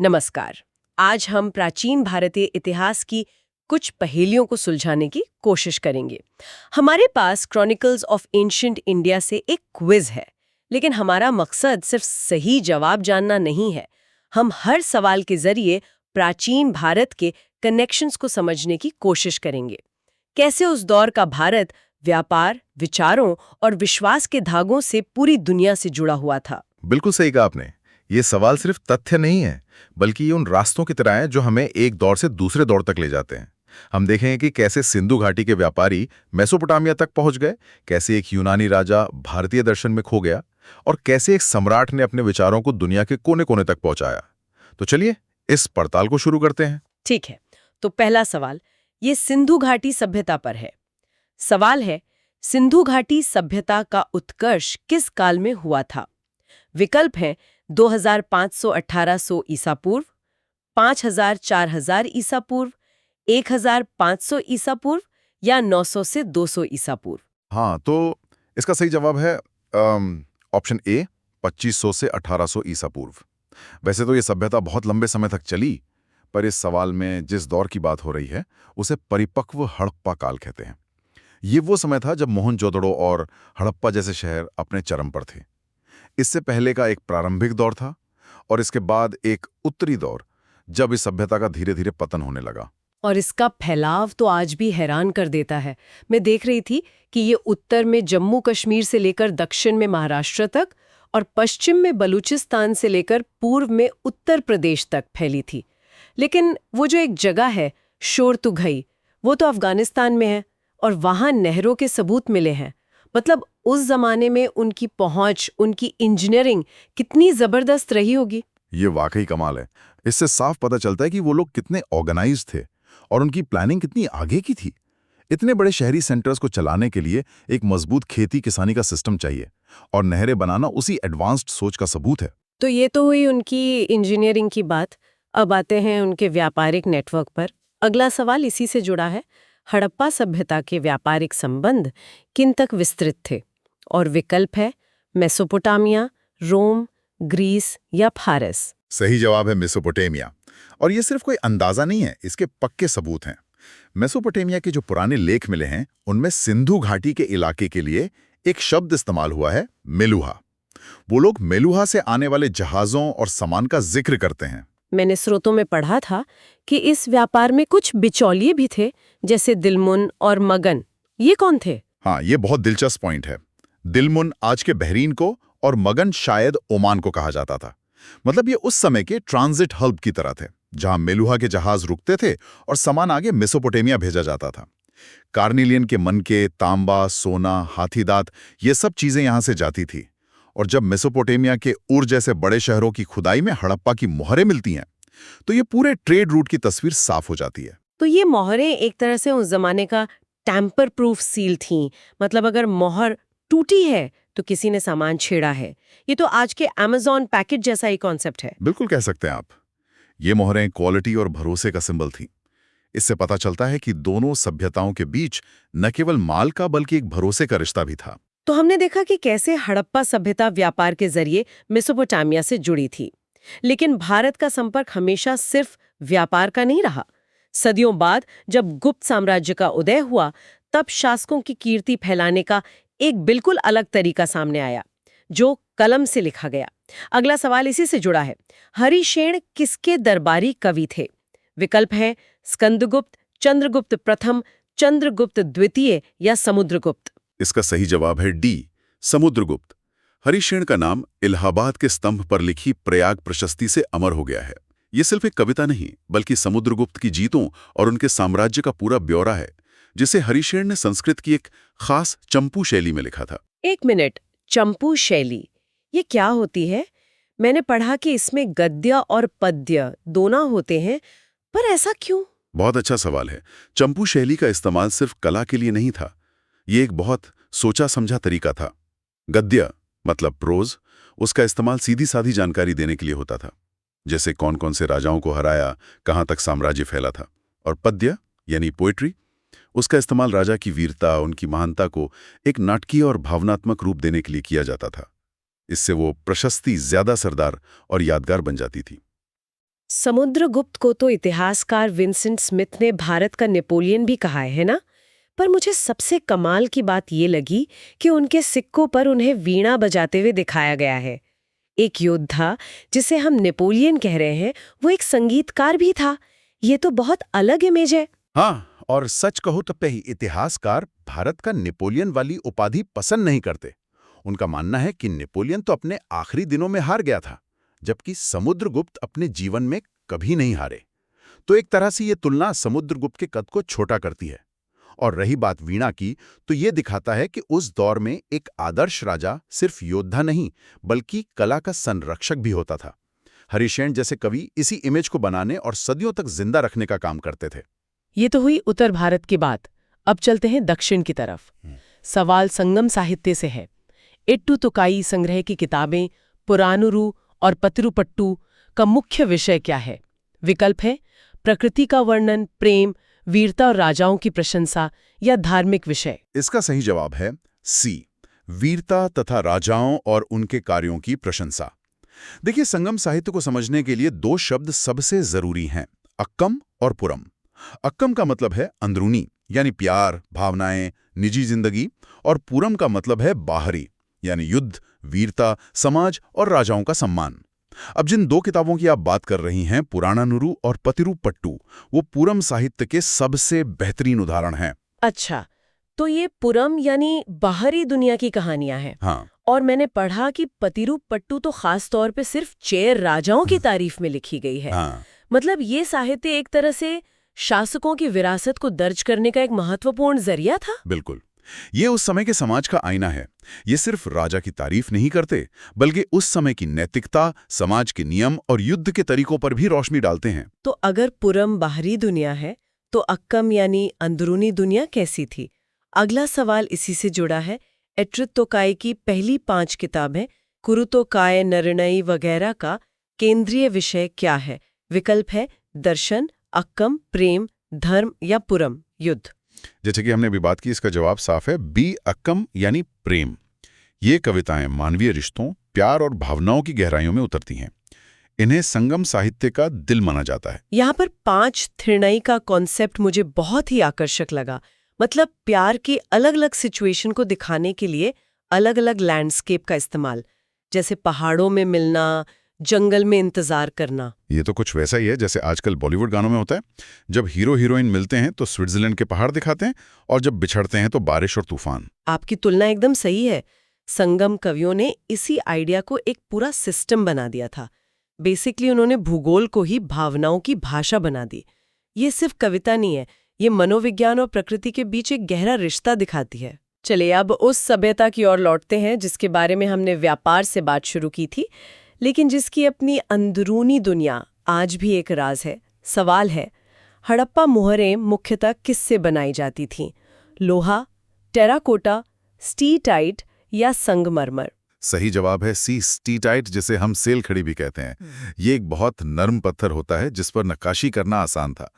नमस्कार। आज हम प्राचीन भारतीय इतिहास की कुछ पहेलियों को सुलझाने की कोशिश करेंगे। हमारे पास क्रॉनिकल्स ऑफ एंशिएंट इंडिया से एक क्विज है, लेकिन हमारा मकसद सिर्फ सही जवाब जानना नहीं है। हम हर सवाल के जरिए प्राचीन भारत के कनेक्शंस को समझने की कोशिश करेंगे। कैसे उस दौर का भारत व्यापार, विचारों और विश्वास के धागों से पूरी दुनिया से जुड़ा हुआ था। बिल्कुल सही कहा आपने। ये सवाल सिर्फ तथ्य नहीं है, बल्कि ये उन रास्तों की तरह है जो हमें एक दौर से दूसरे दौर तक ले जाते हैं। हम देखेंगे कि कैसे सिंधु घाटी के व्यापारी मेसोपोटामिया तक पहुंच गए, कैसे एक यूनानी राजा भारतीय दर्शन में खो गया और कैसे एक सम्राट ने अपने विचारों को दुनिया के कोने कोने तक पहुंचाया। तो चलिए इस पड़ताल को शुरू करते हैं। ठीक है, तो पहला सवाल ये सिंधु घाटी सभ्यता पर है। सवाल है, सिंधु घाटी सभ्यता का उत्कर्ष किस काल में हुआ था? विकल्प हैं 2500-1800 ईसा पूर्व, 5000-4000 ईसा पूर्व, 1500 ईसा पूर्व या 900 से 200 ईसा पूर्व। हाँ, तो इसका सही जवाब है ऑप्शन ए, 2500 से 1800 ईसा पूर्व। वैसे तो ये सभ्यता बहुत लंबे समय तक चली, पर इस सवाल में जिस दौर की बात हो रही है उसे परिपक्व हड़प्पा काल कहते हैं। ये वो समय था जब मोहनजोदड़ो और हड़प्पा जैसे शहर अपने चरम पर थे। इससे पहले का एक प्रारंभिक दौर था और इसके बाद एक उत्तरी दौर, जब इस सभ्यता का धीरे धीरे पतन होने लगा। और इसका फैलाव तो आज भी हैरान कर देता है। मैं देख रही थी कि ये उत्तर में जम्मू कश्मीर से लेकर दक्षिण में महाराष्ट्र तक और पश्चिम में बलूचिस्तान से लेकर पूर्व में उत्तर प्रदेश तक फैली थी। लेकिन वो जो एक जगह है शोरतुघई, वो तो अफगानिस्तान में है और वहां नहरों के सबूत मिले हैं। मतलब उस जमाने में उनकी पहुंच, उनकी इंजीनियरिंग कितनी जबरदस्त रही होगी। ये वाकई कमाल है। इससे साफ पता चलता है कि वो लोग कितने ऑर्गेनाइज्ड थे और उनकी प्लानिंग कितनी आगे की थी। इतने बड़े शहरी सेंटर्स को चलाने के लिए एक मजबूत खेती किसानी का सिस्टम चाहिए और नहरें बनाना उसी एडवांस्ड सोच का सबूत है। तो ये तो हुई उनकी इंजीनियरिंग की बात। अब आते हैं उनके व्यापारिक नेटवर्क पर। अगला सवाल इसी से जुड़ा है। हड़प्पा सभ्यता के व्यापारिक संबंध किन तक विस्तृत थे? और विकल्प है मेसोपोटामिया, रोम, ग्रीस या फारस। सही जवाब है मेसोपोटामिया। और ये सिर्फ कोई अंदाजा नहीं है, इसके पक्के सबूत हैं। मेसोपोटामिया के जो पुराने लेख मिले हैं उनमें सिंधु घाटी के इलाके के लिए एक शब्द इस्तेमाल हुआ है, मेलुहा। वो लोग मेलुहा से आने वाले जहाजों और सामान का जिक्र करते हैं। मैंने स्रोतों में पढ़ा था कि इस व्यापार में कुछ बिचौलिए भी थे, जैसे दिलमुन और मगन। ये कौन थे? हाँ, ये बहुत दिलचस्प पॉइंट है। दिलमुन आज के बहरीन को और मगन शायद ओमान को कहा जाता था। मतलब ये उस समय के ट्रांजिट हब की तरह थे, जहां मेलुहा के जहाज रुकते थे और सामान आगे मेसोपोटामिया भेजा जाता था। कार्निलियन के मनके, तांबा, सोना, हाथीदांत, ये सब चीजें यहां से जाती थी। और जब मेसोपोटामिया के उर जैसे बड़े शहरों की खुदाई में हड़प्पा की मोहरें मिलती हैं, तो ये पूरे ट्रेड रूट की तस्वीर साफ हो जाती है। तो ये मोहरें एक तरह से उस जमाने का टैम्पर प्रूफ सील थीं। मतलब अगर मोहर टूटी है तो किसी ने सामान छेड़ा है। ये तो आज के अमेज़न पैकेट जैसा ही कॉन्सेप्ट है। बिल्कुल कह सकते हैं आप। ये मोहरें क्वालिटी और भरोसे का सिंबल थीं। इससे पता चलता है कि दोनों सभ्यताओं के बीच न केवल माल का बल्कि एक भरोसे का रिश्ता भी था। तो हमने देखा कि कैसे हड़प्पा सभ्यता व्यापार के जरिए मेसोपोटामिया से जुड़ी थी। लेकिन भारत का संपर्क हमेशा सिर्फ व्यापार का नहीं रहा। सदियों बाद जब गुप्त साम्राज्य का उदय हुआ, तब शासकों की कीर्ति फैलाने का एक बिल्कुल अलग तरीका सामने आया, जो कलम से लिखा गया। अगला सवाल इसी से जुड़ा है। हरिशेन किसके दरबारी कवि थे? विकल्प है स्कंदगुप्त, चंद्रगुप्त प्रथम, चंद्रगुप्त द्वितीय या समुद्रगुप्त। इसका सही जवाब है डी, समुद्रगुप्त। हरिशेन का नाम इलाहाबाद के स्तंभ पर लिखी प्रयाग प्रशस्ति से अमर हो गया है। ये सिर्फ एक कविता नहीं, बल्कि समुद्रगुप्त की जीतों और उनके साम्राज्य का पूरा ब्यौरा है, जिसे हरिशेन ने संस्कृत की एक खास चंपू शैली में लिखा था। एक मिनट, चंपू शैली ये क्या होती है? मैंने पढ़ा कि इसमें गद्य और पद्य दोनों होते हैं, पर ऐसा क्यों? बहुत अच्छा सवाल है। चंपू शैली का इस्तेमाल सिर्फ कला के लिए नहीं था, ये एक बहुत सोचा समझा तरीका था। गद्य मतलब प्रोज, उसका इस्तेमाल सीधी साधी जानकारी देने के लिए होता था, जैसे कौन कौन से राजाओं को हराया, कहाँ तक साम्राज्य फैला था। और पद्य यानी पोएट्री, उसका इस्तेमाल राजा की वीरता, उनकी महानता को एक नाटकीय और भावनात्मक रूप देने के लिए किया जाता था। इससे वो प्रशस्ति ज्यादा असरदार और यादगार बन जाती थी। समुद्रगुप्त को तो इतिहासकार विंसेंट स्मिथ ने भारत का नेपोलियन भी कहा है ना? पर मुझे सबसे कमाल की बात ये लगी कि उनके सिक्कों पर उन्हें वीणा बजाते हुए दिखाया गया है। एक योद्धा जिसे हम नेपोलियन कह रहे हैं, वो एक संगीतकार भी था। ये तो बहुत अलग इमेज है। हाँ, और सच कहो तो इतिहासकार भारत का नेपोलियन वाली उपाधि पसंद नहीं करते। उनका मानना है कि नेपोलियन तो अपने आखिरी दिनों में हार गया था, जबकि समुद्रगुप्त अपने जीवन में कभी नहीं हारे। तो एक तरह से ये तुलना समुद्रगुप्त के कद को छोटा करती है। और रही बात वीणा की, तो ये दिखाता है कि उस दौर में एक आदर्श राजा सिर्फ योद्धा नहीं, बल्कि कला का संरक्षक भी होता था। हरिशेन जैसे कवि इसी इमेज को बनाने और सदियों तक जिंदा रखने का काम करते थे। ये तो हुई उत्तर भारत की बात। अब चलते हैं दक्षिण की तरफ। सवाल संगम साहित्य से है। एट्टू तुकाई संग्रह की किताबें पुरानुरु और पतिरुपट्टू का मुख्य विषय क्या है? विकल्प है प्रकृति का वर्णन, प्रेम, वीरता और राजाओं की प्रशंसा, या धार्मिक विषय। इसका सही जवाब है सी, वीरता तथा राजाओं और उनके कार्यों की प्रशंसा। देखिए, संगम साहित्य को समझने के लिए दो शब्द सबसे जरूरी हैं, अक्कम और पुरम। अक्कम का मतलब है अंदरूनी, यानी प्यार, भावनाएं, निजी जिंदगी, और पुरम का मतलब है बाहरी, यानी युद्ध, वीरता, समाज और राजाओं का सम्मान। अब जिन दो किताबों की आप बात कर रही हैं, पुराणानुरु और पतिरुपट्टू, वो पुरम साहित्य के सबसे बेहतरीन उदाहरण हैं। अच्छा, तो ये पुरम यानी बाहरी दुनिया की कहानियां हैं। हाँ। और मैंने पढ़ा कि पतिरुपट्टू तो खास तौर पे सिर्फ चेर राजाओं की तारीफ में लिखी गई है। हाँ। मतलब ये साहित्य एक तरह से शासकों की विरासत को दर्ज करने का एक महत्वपूर्ण जरिया था। बिल्कुल, ये उस समय के समाज का आईना है। ये सिर्फ राजा की तारीफ नहीं करते, बल्कि उस समय की नैतिकता, समाज के नियम और युद्ध के तरीकों पर भी रोशनी डालते हैं। तो अगर पुरम बाहरी दुनिया है, तो अक्कम यानी अंदरूनी दुनिया कैसी थी? अगला सवाल इसी से जुड़ा है। एट्टू तुकाई की पहली 5 किताबें कुरुतोकाय, नरिनई वगैरह का केंद्रीय विषय क्या है? विकल्प है दर्शन, अक्कम, प्रेम, धर्म या पुरम, युद्ध। जैसे कि हमने अभी बात की, इसका जवाब साफ है बी, अक्कम यानी प्रेम। ये कविताएं मानवीय रिश्तों, प्यार और भावनाओं की गहराइयों में उतरती हैं। इन्हें संगम साहित्य का दिल माना जाता है। यहाँ पर 5 थिरनई का कॉन्सेप्ट मुझे बहुत ही आकर्षक लगा। मतलब प्यार की अलग अलग सिचुएशन को दिखाने के लिए अलग अलग लैंडस्केप का इस्तेमाल, जैसे पहाड़ों में मिलना, जंगल में इंतजार करना। ये तो कुछ वैसा ही है जैसे आजकल बॉलीवुड गानों में होता है। जब हीरो हीरोइन मिलते हैं तो स्विट्जरलैंड के पहाड़ दिखाते हैं, और जब बिछड़ते हैं तो बारिश और तूफान। आपकी तुलना एकदम सही है। संगम कवियों ने इसी आइडिया को एक पूरा सिस्टम बना दिया था। बेसिकली उन्होंने भूगोल को ही भावनाओं की भाषा बना दी। ये सिर्फ कविता नहीं है, ये मनोविज्ञान और प्रकृति के बीच एक गहरा रिश्ता दिखाती है। चलिए अब उस सभ्यता की ओर लौटते हैं जिसके बारे में हमने व्यापार से बात शुरू की थी, लेकिन जिसकी अपनी अंदरूनी दुनिया आज भी एक राज है। सवाल है, हड़प्पा मोहरें मुख्यतः किससे बनाई जाती थीं? लोहा, टेराकोटा, स्टीटाइट या संगमरमर? सही जवाब है सी, स्टीटाइट, जिसे हम सेल खड़ी भी कहते हैं। ये एक बहुत नरम पत्थर होता है जिस पर नक्काशी करना आसान था।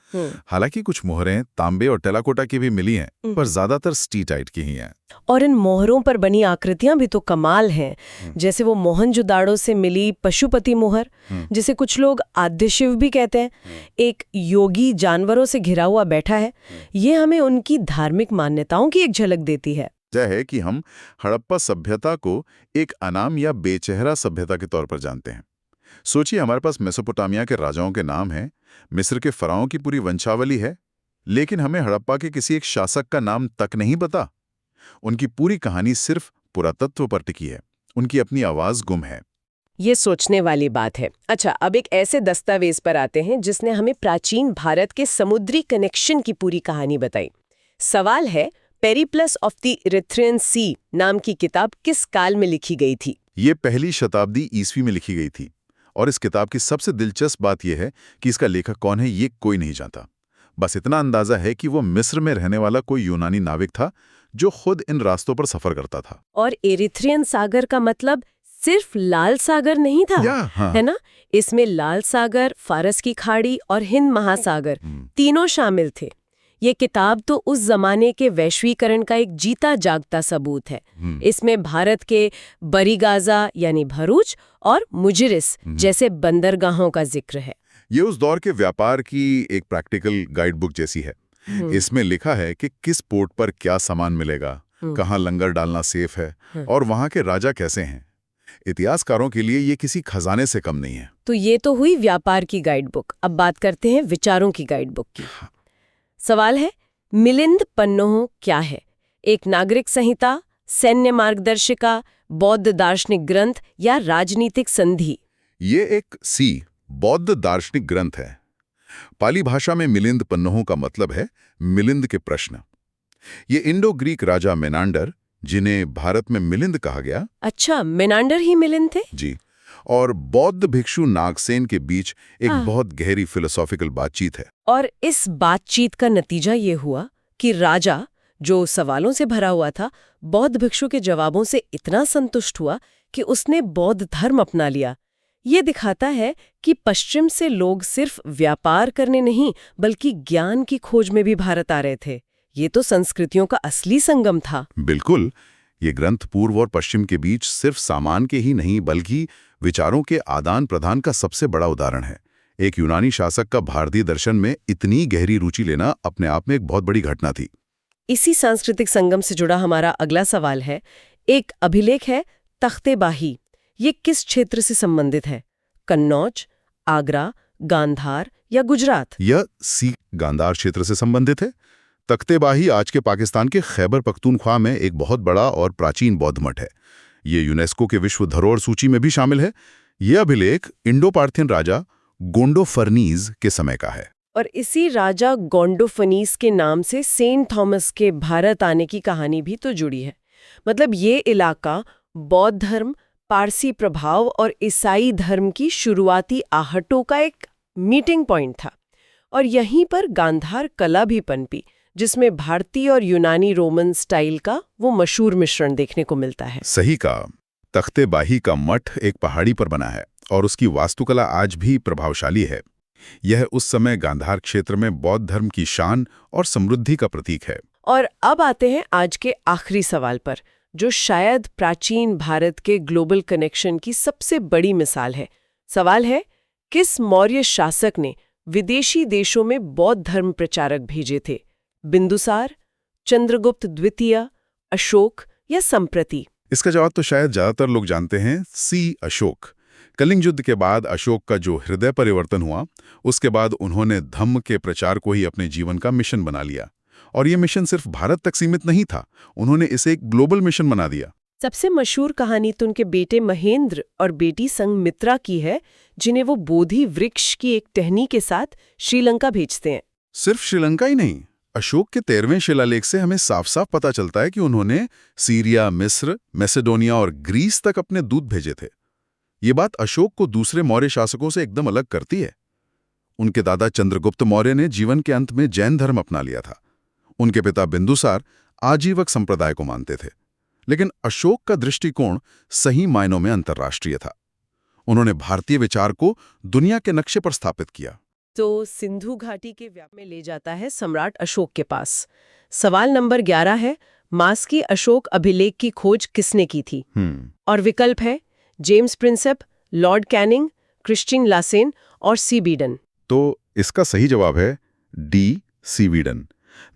हालांकि कुछ मोहरें तांबे और टेराकोटा की भी मिली हैं, पर ज्यादातर स्टीटाइट की ही हैं। और इन मोहरों पर बनी आकृतियां भी तो कमाल हैं। जैसे वो मोहनजोदाड़ो से मिली पशुपति मोहर, जिसे कुछ लोग आद्य शिव भी कहते हैं, एक योगी जानवरों से घिरा हुआ बैठा है। ये हमें उनकी धार्मिक मान्यताओं की एक झलक देती है। है कि हम हड़प्पा सभ्यता को एक अनाम या बेचेहरा सभ्यता के तौर पर जानते हैं। सोचिए, हमारे पास मेसोपोटामिया के राजाओं के नाम हैं, मिस्र के फराओं की पूरी वंशावली है, लेकिन हमें हड़प्पा के किसी एक शासक का नाम तक नहीं पता। उनकी पूरी कहानी सिर्फ पुरातत्व पर टिकी है, उनकी अपनी आवाज गुम है। ये सोचने वाली बात है। अच्छा, अब एक ऐसे दस्तावेज पर आते हैं जिसने हमें प्राचीन भारत के समुद्री कनेक्शन की पूरी कहानी बताई। सवाल है, पेरिप्लस ऑफ द इरिथ्रियन सी नाम की किताब किस काल में लिखी गई थी? ये पहली शताब्दी ईस्वी में लिखी गई थी, और इस किताब की सबसे दिलचस्प बात यह है कि इसका लेखक कौन है ये कोई नहीं जानता। बस इतना अंदाजा है कि वो मिस्र में रहने वाला कोई यूनानी नाविक था जो खुद इन रास्तों पर सफर करता था। और इरिथ्रियन सागर का मतलब सिर्फ लाल सागर नहीं था, हाँ। है ना? इसमें लाल सागर, फारस की खाड़ी और हिंद महासागर तीनों शामिल थे। ये किताब तो उस जमाने के वैश्वीकरण का एक जीता जागता सबूत है। इसमें भारत के बरीगाजा यानी भरूच और मुजिरिस जैसे बंदरगाहों का जिक्र है। ये उस दौर के व्यापार की एक प्रैक्टिकल गाइड बुक जैसी है। इसमें लिखा है कि किस पोर्ट पर क्या सामान मिलेगा, कहाँ लंगर डालना सेफ है और वहाँ के राजा कैसे हैं। इतिहासकारों के लिए ये किसी खजाने से कम नहीं है। तो ये तो हुई व्यापार की गाइड बुक। अब बात करते हैं विचारों की गाइड बुक की। सवाल है, मिलिंद पन्नोह क्या है? एक नागरिक संहिता, सैन्य मार्गदर्शिका, बौद्ध दार्शनिक ग्रंथ या राजनीतिक संधि? ये एक बौद्ध दार्शनिक ग्रंथ है। पाली भाषा में मिलिंद पन्नोह का मतलब है मिलिंद के प्रश्न। ये इंडो ग्रीक राजा मेनांडर, जिन्हें भारत में मिलिंद कहा गया। अच्छा, मेनांडर ही मिलिंद थे? जी। और बौद्ध भिक्षु नागसेन के बीच एक बहुत गहरी फिलोसॉफिकल बातचीत है। और इस बातचीत का नतीजा ये हुआ कि राजा, जो सवालों से भरा हुआ था, बौद्ध भिक्षु के जवाबों से इतना संतुष्ट हुआ कि उसने बौद्ध धर्म अपना लिया। ये दिखाता है कि पश्चिम से लोग सिर्फ व्यापार करने नहीं बल्कि ज्ञान की खोज में भी भारत आ रहे थे। ये तो संस्कृतियों का असली संगम था। बिल्कुल। ये ग्रंथ पूर्व और पश्चिम के बीच सिर्फ सामान के ही नहीं बल्कि विचारों के आदान प्रदान का सबसे बड़ा उदाहरण है। एक यूनानी शासक का भारतीय दर्शन में इतनी गहरी रुचि लेना अपने आप में एक बहुत बड़ी घटना थी। इसी सांस्कृतिक संगम से जुड़ा हमारा अगला सवाल है। एक अभिलेख है तख्ते-बाही। ये किस क्षेत्र से संबंधित है? कन्नौज, आगरा, गांधार या गुजरात? यह गांधार क्षेत्र से संबंधित है। तख्ते-बाही आज के पाकिस्तान के खैबर पख्तूनख्वा में एक बहुत बड़ा और प्राचीन बौद्ध मठ है। ये यूनेस्को के विश्व धरोहर सूची में भी शामिल है। यह अभिलेख इंडो-पार्थियन राजा गोंडोफर्नीज के समय का है। और इसी राजा गोंडोफनीस के नाम से सेंट थॉमस के भारत आने की कहानी भी तो जुड़ी है। मतलब ये इलाका बौद्ध धर्म, पारसी प्रभाव और ईसाई धर्म की शुरुआती आहटों का एक मीटिंग पॉइंट था। और यहीं पर गांधार कला भी पनपी, जिसमें भारतीय और यूनानी रोमन स्टाइल का वो मशहूर मिश्रण देखने को मिलता है। सही कहा। तख्ते-बाही का मठ एक पहाड़ी पर बना है और उसकी वास्तुकला आज भी प्रभावशाली है। यह उस समय गांधार क्षेत्र में बौद्ध धर्म की शान और समृद्धि का प्रतीक है। और अब आते हैं आज के आखिरी सवाल पर, जो शायद प्राचीन भारत के ग्लोबल कनेक्शन की सबसे बड़ी मिसाल है। सवाल है, किस मौर्य शासक ने विदेशी देशों में बौद्ध धर्म प्रचारक भेजे थे? बिंदुसार, चंद्रगुप्त द्वितीय, अशोक या संप्रति? इसका जवाब तो शायद ज्यादातर लोग जानते हैं, अशोक। कलिंग युद्ध के बाद अशोक का जो हृदय परिवर्तन हुआ, उसके बाद उन्होंने धम्म के प्रचार को ही अपने जीवन का मिशन बना लिया। और ये मिशन सिर्फ भारत तक सीमित नहीं था, उन्होंने इसे एक ग्लोबल मिशन बना दिया। सबसे मशहूर कहानी तो उनके बेटे महेंद्र और बेटी संघमित्रा की है, जिन्हें वो बोधि वृक्ष की एक टहनी के साथ श्रीलंका भेजते हैं। सिर्फ श्रीलंका ही नहीं, अशोक के 13वें शिलालेख से हमें साफ साफ पता चलता है कि उन्होंने सीरिया, मिस्र, मैसेडोनिया और ग्रीस तक अपने दूत भेजे थे। ये बात अशोक को दूसरे मौर्य शासकों से एकदम अलग करती है। उनके दादा चंद्रगुप्त मौर्य ने जीवन के अंत में जैन धर्म अपना लिया था। उनके पिता बिंदुसार आजीवक संप्रदाय को मानते थे। लेकिन अशोक का दृष्टिकोण सही मायनों में अंतर्राष्ट्रीय था। उन्होंने भारतीय विचार को दुनिया के नक्शे पर स्थापित किया। तो सिंधु घाटी के व्याप में ले जाता है सम्राट अशोक के पास। सवाल नंबर 11 है, मास्की अशोक अभिलेख की खोज किसने की थी? और विकल्प है James Prinsep, Lord Canning, Christian Lassen और सी बीडन। तो इसका सही जवाब है डी, सी बीडन।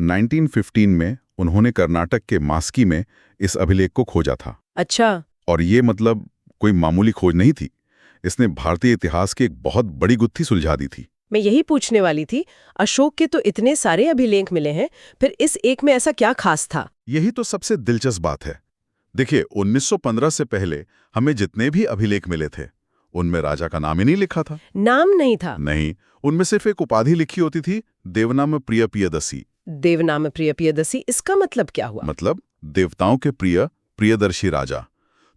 1915 में उन्होंने कर्नाटक के मास्की में इस अभिलेख को खोजा था। अच्छा। और ये मतलब कोई मामूली खोज नहीं थी। इसने भारतीय इतिहास की एक बहुत बड़ी गुत्थी सुलझा दी थी। मैं यही पूछने वाली थी, अशोक के तो इतने सारे अभिलेख मिले हैं, फिर इस एक में ऐसा क्या खास था? यही तो सबसे दिलचस्प बात है। देखिए, 1915 से पहले हमें जितने भी अभिलेख मिले थे, उनमें राजा का नाम ही नहीं लिखा था। नाम नहीं था? नहीं, उनमें सिर्फ एक उपाधि लिखी होती थी, देवनाम प्रिय प्रियदसी। देवनाम प्रिय प्रियदसी, इसका मतलब क्या हुआ? मतलब देवताओं के प्रिय प्रियदर्शी राजा।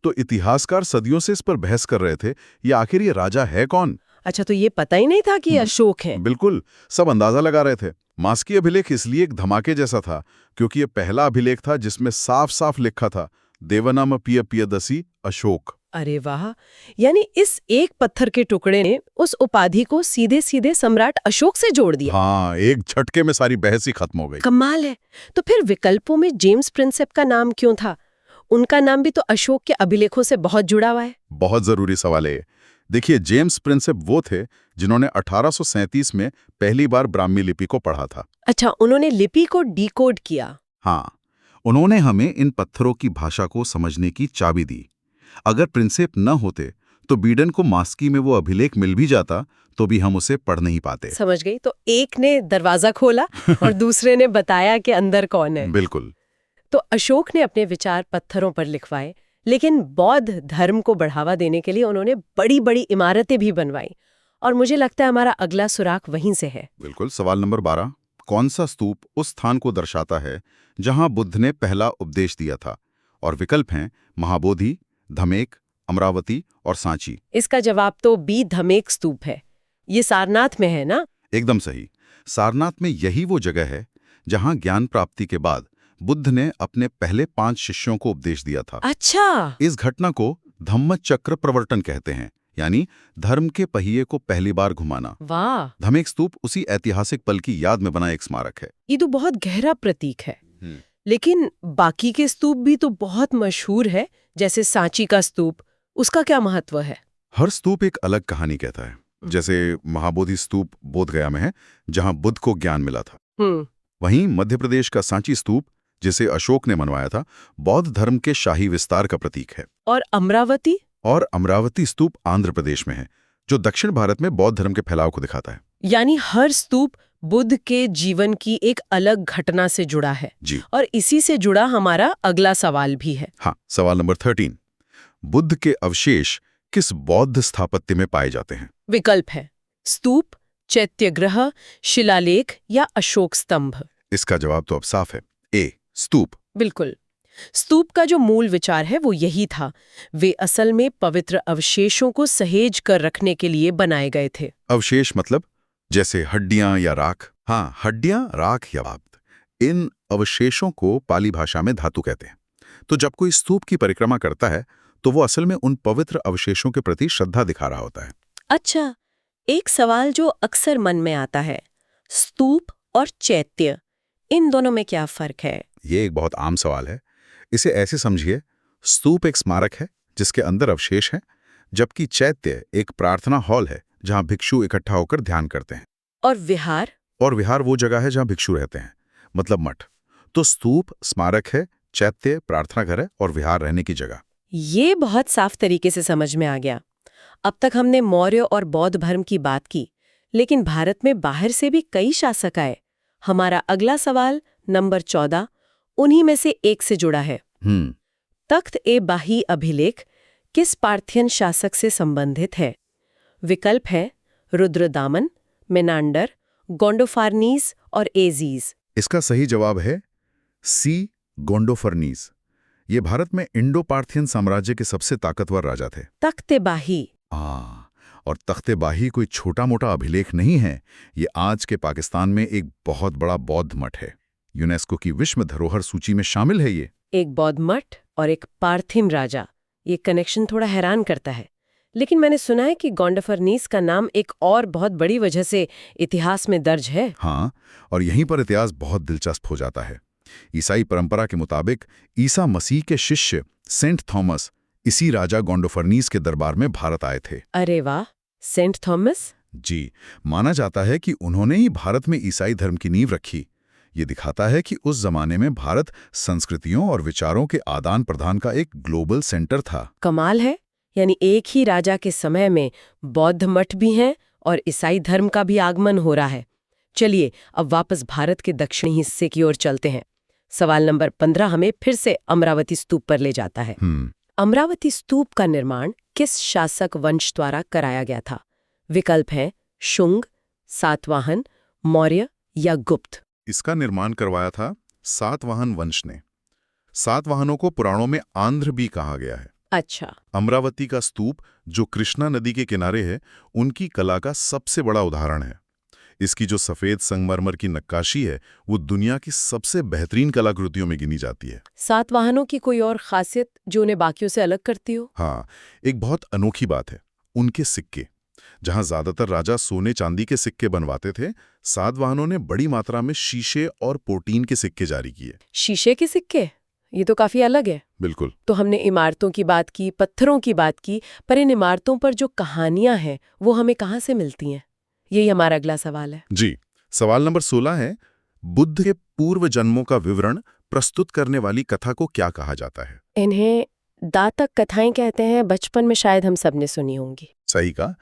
तो इतिहासकार सदियों से इस पर बहस कर रहे थे, ये आखिर ये राजा है कौन? अच्छा, तो ये पता ही नहीं था कि अशोक है? बिल्कुल, सब अंदाजा लगा रहे थे। मास्की अभिलेख इसलिए एक धमाके जैसा था क्योंकि ये पहला अभिलेख था जिसमें साफ साफ लिखा था देवनाम प्रिय प्रियदसी अशोक। अरे वाह, यानी इस एक पत्थर के टुकड़े ने उस उपाधि को सीधे सीधे सम्राट अशोक से जोड़ दिया। हाँ, एक झटके में सारी बहस ही खत्म हो गई। कमाल है। तो फिर विकल्पों में जेम्स प्रिंसेप का नाम क्यों था? उनका नाम भी तो अशोक के अभिलेखों से बहुत जुड़ा हुआ है। बहुत जरूरी सवाल है। देखिए, जेम्स प्रिंसेप वो थे जिन्होंने 1837 में पहली बार ब्राह्मी लिपि को पढ़ा था। अच्छा, उन्होंने लिपि को डिकोड किया। हाँ, उन्होंने हमें इन पत्थरों की भाषा को समझने की चाबी दी। अगर प्रिंसेप न होते तो बीडन को मास्की में वो अभिलेख मिल भी जाता तो भी हम उसे पढ़ नहीं पाते। समझ गई। तो एक ने दरवाजा खोला और दूसरे ने बताया कि अंदर कौन है। बिल्कुल। तो अशोक ने अपने विचार पत्थरों पर लिखवाए, लेकिन बौद्ध धर्म को बढ़ावा देने के लिए उन्होंने बड़ी बड़ी इमारतें भी बनवाई। और मुझे लगता है हमारा अगला सुराग वहीं से है। बिल्कुल। सवाल नंबर 12, कौन सा स्तूप उस स्थान को दर्शाता है जहां बुद्ध ने पहला उपदेश दिया था? और विकल्प हैं महाबोधि, धमेक, अमरावती और सांची। इसका जवाब तो बी धमेक स्तूप है। ये सारनाथ में है ना? एकदम सही। सारनाथ में यही वो जगह है जहां ज्ञान प्राप्ति के बाद बुद्ध ने अपने पहले 5 शिष्यों को उपदेश दिया था। अच्छा। इस घटना को धम्मचक्र प्रवर्तन कहते हैं, यानी धर्म के पहिए को पहली बार घुमाना। वाह, धमेक स्तूप उसी ऐतिहासिक पल की याद में बना एक स्मारक है। ये तो बहुत गहरा प्रतीक है। लेकिन बाकी के स्तूप भी तो बहुत मशहूर है, जैसे सांची का स्तूप। उसका क्या महत्व है? हर स्तूप एक अलग कहानी कहता है। जैसे महाबोधि स्तूप बोधगया में है, जहां बुद्ध को ज्ञान मिला था। वहीं मध्य प्रदेश का सांची स्तूप, जिसे अशोक ने मनवाया था, बौद्ध धर्म के शाही विस्तार का प्रतीक है। और अमरावती? और अमरावती स्तूप आंध्र प्रदेश में है, जो दक्षिण भारत में बौद्ध धर्म के फैलाव को दिखाता है। यानी हर स्तूप बुद्ध के जीवन की एक अलग घटना से जुड़ा है। जी। और इसी से जुड़ा हमारा अगला सवाल भी है। हाँ, सवाल नंबर 13, बुद्ध के अवशेष किस बौद्ध स्थापत्य में पाए जाते हैं? विकल्प है स्तूप, चैत्यग्रह, शिलालेख या अशोक स्तंभ। इसका जवाब तो अब साफ है, ए स्तूप। बिल्कुल। स्तूप का जो मूल विचार है वो यही था। वे असल में पवित्र अवशेषों को सहेज कर रखने के लिए बनाए गए थे। अवशेष मतलब जैसे हड्डियां या राख? हाँ, हड्डियां, राख या बात। इन अवशेषों को पाली भाषा में धातु कहते हैं। तो जब कोई स्तूप की परिक्रमा करता है तो वो असल में उन पवित्र अवशेषों के प्रति श्रद्धा दिखा रहा होता है। अच्छा, एक सवाल जो अक्सर मन में आता है, स्तूप और चैत्य, इन दोनों में क्या फर्क है? ये एक बहुत आम सवाल है। इसे ऐसे समझिए, स्तूप एक स्मारक है जिसके अंदर अवशेष हैं, जबकि चैत्य एक प्रार्थना हॉल है जहां भिक्षु इकट्ठा होकर ध्यान करते हैं। और विहार? और विहार वो जगह है जहां भिक्षु रहते हैं, मतलब मठ। तो स्तूप स्मारक है, चैत्य प्रार्थना घर है और विहार रहने की जगह। ये बहुत साफ तरीके से समझ में आ गया। अब तक हमने मौर्य और बौद्ध धर्म की बात की, लेकिन भारत में बाहर से भी कई शासक आए। हमारा अगला सवाल नंबर 14 उन्हीं में से एक से जुड़ा है। तख्त-ए-बाही अभिलेख किस पार्थियन शासक से संबंधित है? विकल्प है रुद्रदामन, मेनांडर, गोंडोफार्नीस और एजीज। इसका सही जवाब है सी, गोंडोफर्नीस। ये भारत में इंडो पार्थियन साम्राज्य के सबसे ताकतवर राजा थे। तख्त-ए-बाही। और तख्त-ए-बाही कोई छोटा मोटा अभिलेख नहीं है। ये आज के पाकिस्तान में एक बहुत बड़ा बौद्ध मठ है। यूनेस्को की विश्व धरोहर सूची में शामिल है ये। एक बौद्ध मठ और एक पार्थिन राजा, ये कनेक्शन थोड़ा हैरान करता है। लेकिन मैंने सुना है कि गोंडोफर्नीस का नाम एक और बहुत बड़ी वजह से इतिहास में दर्ज है। हाँ, और यहीं पर इतिहास बहुत दिलचस्प हो जाता है। ईसाई परंपरा के मुताबिक ईसा मसीह के शिष्य सेंट थॉमस इसी राजा गोंडोफर्नीस के दरबार में भारत आए थे। अरे वाह, सेंट थॉमस। जी, माना जाता है कि उन्होंने ही भारत में ईसाई धर्म की नींव रखी। ये दिखाता है कि उस जमाने में भारत संस्कृतियों और विचारों के आदान प्रदान का एक ग्लोबल सेंटर था। कमाल है, यानी एक ही राजा के समय में बौद्ध मठ भी हैं और ईसाई धर्म का भी आगमन हो रहा है। चलिए अब वापस भारत के दक्षिणी हिस्से की ओर चलते हैं। सवाल नंबर 15 हमें फिर से अमरावती स्तूप पर ले जाता है। अमरावती स्तूप का निर्माण किस शासक वंश द्वारा कराया गया था? विकल्प हैं शुंग, सातवाहन, मौर्य या गुप्त। इसका निर्माण करवाया था सातवाहन वंश ने। सातवाहनों को पुराणों में आंध्र भी कहा गया है। अच्छा। अमरावती का स्तूप, जो कृष्णा नदी के किनारे है, उनकी कला का सबसे बड़ा उदाहरण है। इसकी जो सफेद संगमरमर की नक्काशी है, वो दुनिया की सबसे बेहतरीन कलाकृतियों में गिनी जाती है। सातवाहनों की कोई और खासियत जो उन्हें बाकियों से अलग करती हो? हाँ, एक बहुत अनोखी बात है, उनके सिक्के। जहां ज्यादातर राजा सोने चांदी के सिक्के बनवाते थे, सातवाहनों ने बड़ी मात्रा में शीशे और पोटीन के सिक्के जारी किए। शीशे के सिक्के? ये तो काफी अलग है। बिल्कुल। तो हमने इमारतों की बात की, पत्थरों की बात की, पर इन इमारतों पर जो कहानियां हैं वो हमें कहाँ से मिलती हैं? यही हमारा अगला सवाल है। जी, सवाल नंबर 16 है, बुद्ध के पूर्व जन्मों का विवरण प्रस्तुत करने वाली कथा को क्या कहा जाता है? इन्हें दातक कथाएं कहते हैं। बचपन में शायद हम सबने सुनी होंगी। सही कहा।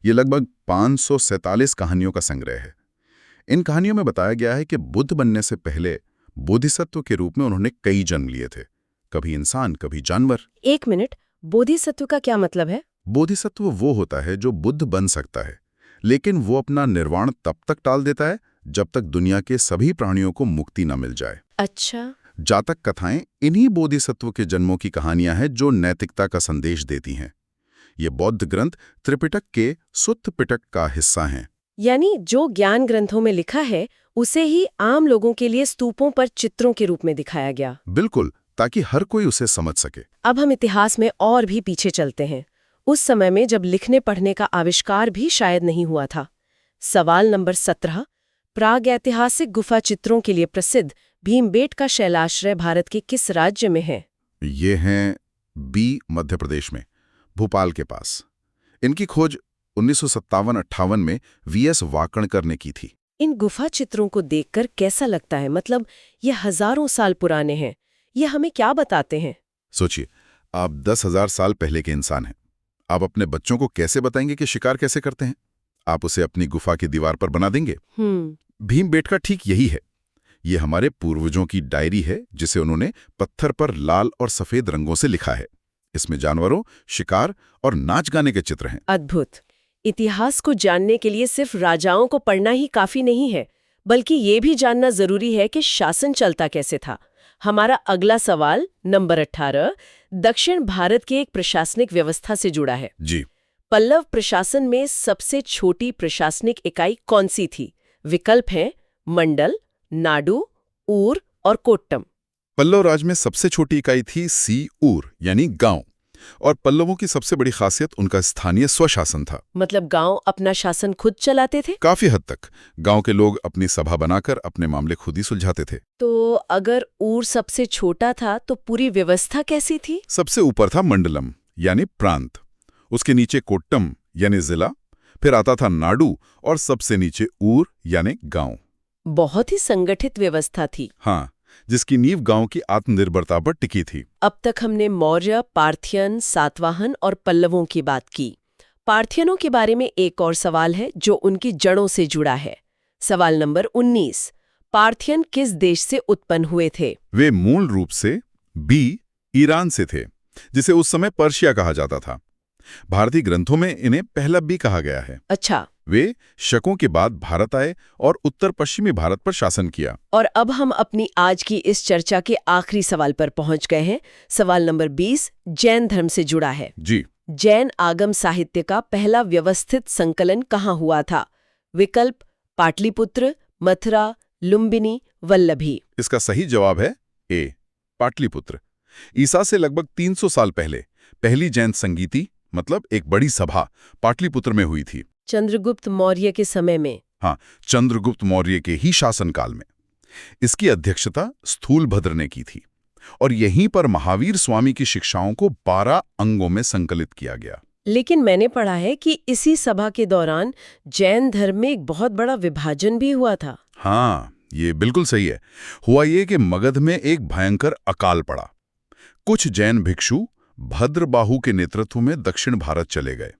ये लगभग 547 कहानियों का संग्रह है। इन कहानियों में बताया गया है कि बुद्ध बनने से पहले बोधिसत्व के रूप में उन्होंने कई जन्म लिए थे, कभी इंसान, कभी जानवर। 1 मिनट, बोधिसत्व का क्या मतलब है? बोधिसत्व वो होता है जो बुद्ध बन सकता है, लेकिन वो अपना निर्वाण तब तक टाल देता है जब तक दुनिया के सभी प्राणियों को मुक्ति न मिल जाए। अच्छा। जातक कथाएं इन्हीं बोधिसत्व के जन्मों की कहानियां हैं जो नैतिकता का संदेश देती हैं। ये बौद्ध ग्रंथ त्रिपिटक के सुत्त पिटक का हिस्सा हैं। यानी जो ज्ञान ग्रंथों में लिखा है उसे ही आम लोगों के लिए स्तूपों पर चित्रों के रूप में दिखाया गया। बिल्कुल, ताकि हर कोई उसे समझ सके। अब हम इतिहास में और भी पीछे चलते हैं, उस समय में जब लिखने पढ़ने का आविष्कार भी शायद नहीं हुआ था। सवाल नंबर 17, प्रागैतिहासिक गुफा चित्रों के लिए प्रसिद्ध भीमबेटका शैलाश्रय भारत के किस राज्य में है? ये हैं बी, मध्य प्रदेश में, भोपाल के पास। इनकी खोज 1957-58 में वीएस वाकणकर ने की थी। इन गुफा चित्रों को देखकर कैसा लगता है? मतलब ये हजारों साल पुराने हैं। ये हमें क्या बताते हैं? सोचिए, आप 10,000 साल पहले के इंसान हैं। आप अपने बच्चों को कैसे बताएंगे कि शिकार कैसे करते हैं? आप उसे अपनी गुफा की दीवार पर बना देंगे? भीमबेटका ठीक यही है। ये हमारे पूर्वजों की डायरी है जिसे उन्होंने पत्थर पर लाल और सफेद रंगों से लिखा है। इसमें जानवरों, शिकार और नाच गाने के चित्र हैं। अद्भुत। इतिहास को जानने के लिए सिर्फ राजाओं को पढ़ना ही काफी नहीं है, बल्कि ये भी जानना जरूरी है कि शासन चलता कैसे था। हमारा अगला सवाल नंबर 18 दक्षिण भारत की एक प्रशासनिक व्यवस्था से जुड़ा है। जी। पल्लव प्रशासन में सबसे छोटी प्रशासनिक इकाई कौन सी थी? विकल्प हैं मंडल, नाडु, ऊर और कोट्टम। पल्लव राज में सबसे छोटी इकाई थी ऊर यानी गांव, और पल्लवों की सबसे बड़ी खासियत उनका स्थानीय स्वशासन था। मतलब गांव अपना शासन खुद चलाते थे? काफी हद तक गांव के लोग अपनी सभा बनाकर अपने मामले खुद ही सुलझाते थे। तो अगर ऊर सबसे छोटा था तो पूरी व्यवस्था कैसी थी? सबसे ऊपर था मंडलम यानी प्रांत, उसके नीचे कोट्टम यानी जिला, फिर आता था नाडु और सबसे नीचे ऊर यानी गांव। बहुत ही संगठित व्यवस्था थी। हाँ, जिसकी नींव गांव की आत्मनिर्भरता पर टिकी थी। अब तक हमने मौर्य, पार्थियन, सातवाहन और पल्लवों की बात की। पार्थियनों के बारे में एक और सवाल है जो उनकी जड़ों से जुड़ा है। सवाल नंबर 19, पार्थियन किस देश से उत्पन्न हुए थे? वे मूल रूप से बी, ईरान से थे, जिसे उस समय पर्शिया कहा जाता था। भारतीय ग्रंथों में इन्हें पहलव भी कहा गया है। अच्छा। वे शकों के बाद भारत आए और उत्तर पश्चिमी भारत पर शासन किया। और अब हम अपनी आज की इस चर्चा के आखिरी सवाल पर पहुंच गए हैं। सवाल नंबर 20 जैन धर्म से जुड़ा है। जी। जैन आगम साहित्य का पहला व्यवस्थित संकलन कहाँ हुआ था? विकल्प पाटलिपुत्र, मथुरा, लुम्बिनी, वल्लभी। इसका सही जवाब है ए, पाटलिपुत्र। ईसा से लगभग 300 साल पहले पहली जैन संगीति मतलब एक बड़ी सभा पाटलिपुत्र में हुई थी। चंद्रगुप्त मौर्य के समय में? हाँ, चंद्रगुप्त मौर्य के ही शासनकाल में। इसकी अध्यक्षता स्थूलभद्र ने की थी और यहीं पर महावीर स्वामी की शिक्षाओं को 12 अंगों में संकलित किया गया। लेकिन मैंने पढ़ा है कि इसी सभा के दौरान जैन धर्म में एक बहुत बड़ा विभाजन भी हुआ था। हाँ, ये बिल्कुल सही है। हुआ ये कि मगध में एक भयंकर अकाल पड़ा। कुछ जैन भिक्षु भद्रबाहु के नेतृत्व में दक्षिण भारत चले गए,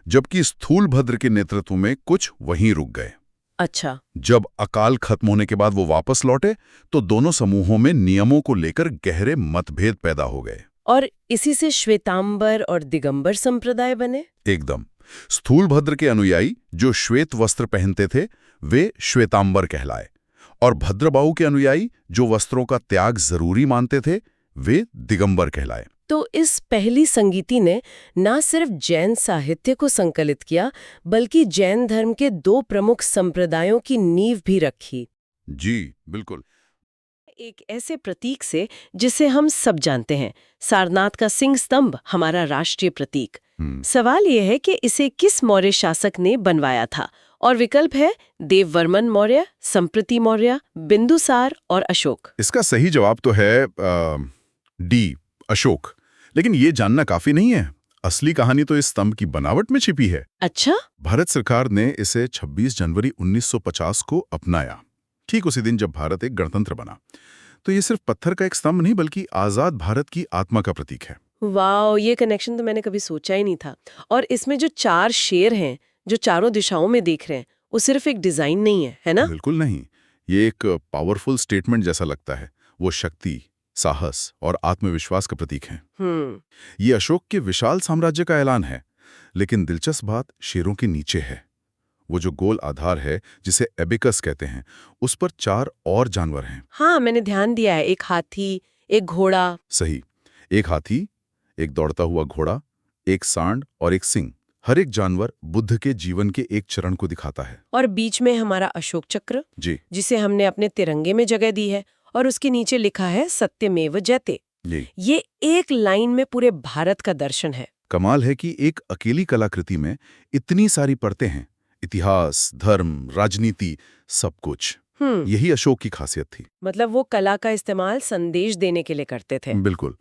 जबकि स्थूलभद्र के नेतृत्व में कुछ वहीं रुक गए। अच्छा। जब अकाल खत्म होने के बाद वो वापस लौटे तो दोनों समूहों में नियमों को लेकर गहरे मतभेद पैदा हो गए। और इसी से श्वेतांबर और दिगंबर संप्रदाय बने? एकदम। स्थूलभद्र के अनुयायी जो श्वेत वस्त्र पहनते थे वे श्वेतांबर कहलाए, और भद्रबाहु के अनुयायी जो वस्त्रों का त्याग जरूरी मानते थे वे दिगंबर कहलाए। तो इस पहली संगीति ने न सिर्फ जैन साहित्य को संकलित किया बल्कि जैन धर्म के 2 प्रमुख संप्रदायों की नींव भी रखी। जी बिल्कुल। एक ऐसे प्रतीक से जिसे हम सब जानते हैं, सारनाथ का सिंह स्तंभ हमारा राष्ट्रीय प्रतीक। सवाल यह है कि इसे किस मौर्य शासक ने बनवाया था? और विकल्प है देववर्मन मौर्य, संप्रति मौर्य, बिंदुसार और अशोक। इसका सही जवाब तो है डी, अशोक। लेकिन ये जानना काफी नहीं है। असली कहानी तो इस स्तंभ की बनावट में छिपी है। अच्छा। भारत सरकार ने इसे 26 जनवरी 1950 को अपनाया, ठीक उसी दिन जब भारत एक गणतंत्र बना। तो ये सिर्फ पत्थर का एक स्तंभ नहीं बल्कि आजाद भारत की आत्मा का प्रतीक है। वाह, ये कनेक्शन तो मैंने कभी सोचा ही नहीं था। और इसमें जो 4 शेर हैं जो चारों दिशाओं में देख रहे हैं, वो सिर्फ एक डिजाइन नहीं है ना? बिल्कुल नहीं, ये एक पावरफुल स्टेटमेंट जैसा लगता है। वो शक्ति, साहस और आत्मविश्वास का प्रतीक है। ये अशोक के विशाल साम्राज्य का ऐलान है। लेकिन दिलचस्प बात शेरों के नीचे है। वो जो गोल आधार है जिसे एबिकस कहते हैं, उस पर 4 और जानवर हैं। हाँ, मैंने ध्यान दिया है। एक हाथी, एक घोड़ा। सही, एक हाथी, एक दौड़ता हुआ घोड़ा, एक सांड और एक सिंह। हर एक जानवर बुद्ध के जीवन के एक चरण को दिखाता है। और बीच में हमारा अशोक चक्र, जी, जिसे हमने अपने तिरंगे में जगह दी है, और उसके नीचे लिखा है सत्यमेव जयते। ये एक लाइन में पूरे भारत का दर्शन है। कमाल है कि एक अकेली कलाकृति में इतनी सारी परतें हैं। इतिहास, धर्म, राजनीति, सब कुछ। यही अशोक की खासियत थी। मतलब वो कला का इस्तेमाल संदेश देने के लिए करते थे। बिल्कुल।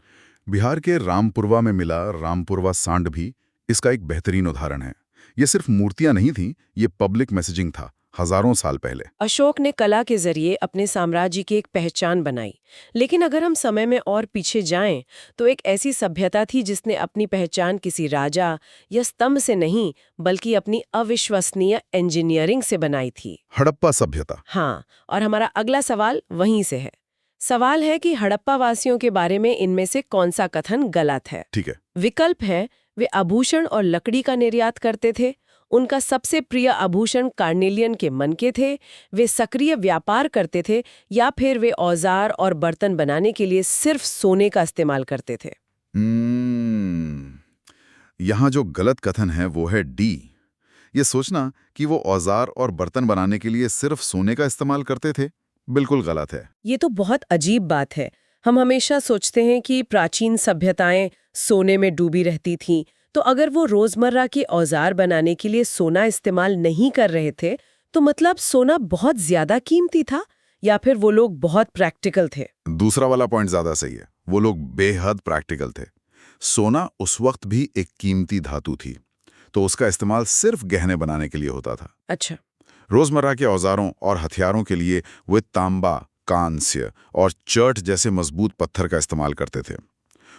बिहार के रामपुरवा में मिला रामपुरवा सांड भी इसका एक बेहतरीन उदाहरण है। ये सिर्फ मूर्तियां नहीं थीं, ये पब्लिक मैसेजिंग था, हजारों साल पहले। अशोक ने कला के जरिए अपने साम्राज्य की एक पहचान बनाई। लेकिन अगर हम समय में और पीछे जाएं, तो एक ऐसी सभ्यता थी जिसने अपनी पहचान किसी राजा या स्तंभ से नहीं, बल्कि अपनी अविश्वसनीय इंजीनियरिंग से बनाई थी। हड़प्पा सभ्यता। हाँ, और हमारा अगला सवाल वहीं से है। सवाल है कि हड़प्पा वासियों के बारे में इनमें से कौन सा कथन गलत है। ठीक है। विकल्प है, वे आभूषण और लकड़ी का निर्यात करते थे, उनका सबसे प्रिय आभूषण कार्नेलियन के मनके थे, वे सक्रिय व्यापार करते थे, या फिर वे औजार और बर्तन बनाने के लिए सिर्फ सोने का इस्तेमाल करते थे। यहाँ जो गलत कथन है वो है डी। ये सोचना कि वो औजार और बर्तन बनाने के लिए सिर्फ सोने का इस्तेमाल करते थे, बिल्कुल गलत है। ये तो बहुत अजीब बात है। हम हमेशा सोचते हैं कि प्राचीन सभ्यताएं सोने में डूबी रहती थीं, तो अगर वो रोजमर्रा के औजार बनाने के लिए सोना इस्तेमाल नहीं कर रहे थे, तो मतलब सोना बहुत ज्यादा कीमती था, या फिर वो लोग बहुत प्रैक्टिकल थे? दूसरा वाला पॉइंट ज्यादा सही है। वो लोग बेहद प्रैक्टिकल थे। सोना उस वक्त भी एक कीमती धातु थी, तो उसका इस्तेमाल सिर्फ गहने बनाने के लिए होता था। अच्छा। रोजमर्रा के औजारों और हथियारों के लिए वे तांबा, कांस्य और चर्ट जैसे मजबूत पत्थर का इस्तेमाल करते थे।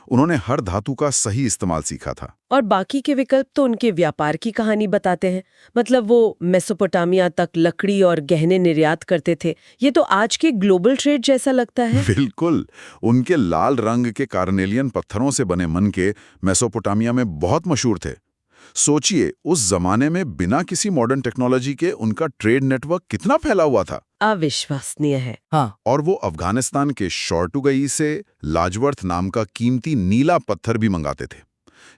उन्होंने हर धातु का सही इस्तेमाल सीखा था। और बाकी के विकल्प तो उनके व्यापार की कहानी बताते हैं। मतलब वो मेसोपोटामिया तक लकड़ी और गहने निर्यात करते थे। ये तो आज के ग्लोबल ट्रेड जैसा लगता है। बिल्कुल। उनके लाल रंग के कार्नेलियन पत्थरों से बने मनके मेसोपोटामिया में बहुत मशहूर थे। सोचिए, उस जमाने में बिना किसी मॉडर्न टेक्नोलॉजी के उनका ट्रेड नेटवर्क कितना फैला हुआ था। अविश्वसनीय है। हाँ। और वो अफगानिस्तान के शॉर्टुगई से लाजवर्थ नाम का कीमती नीला पत्थर भी मंगाते थे।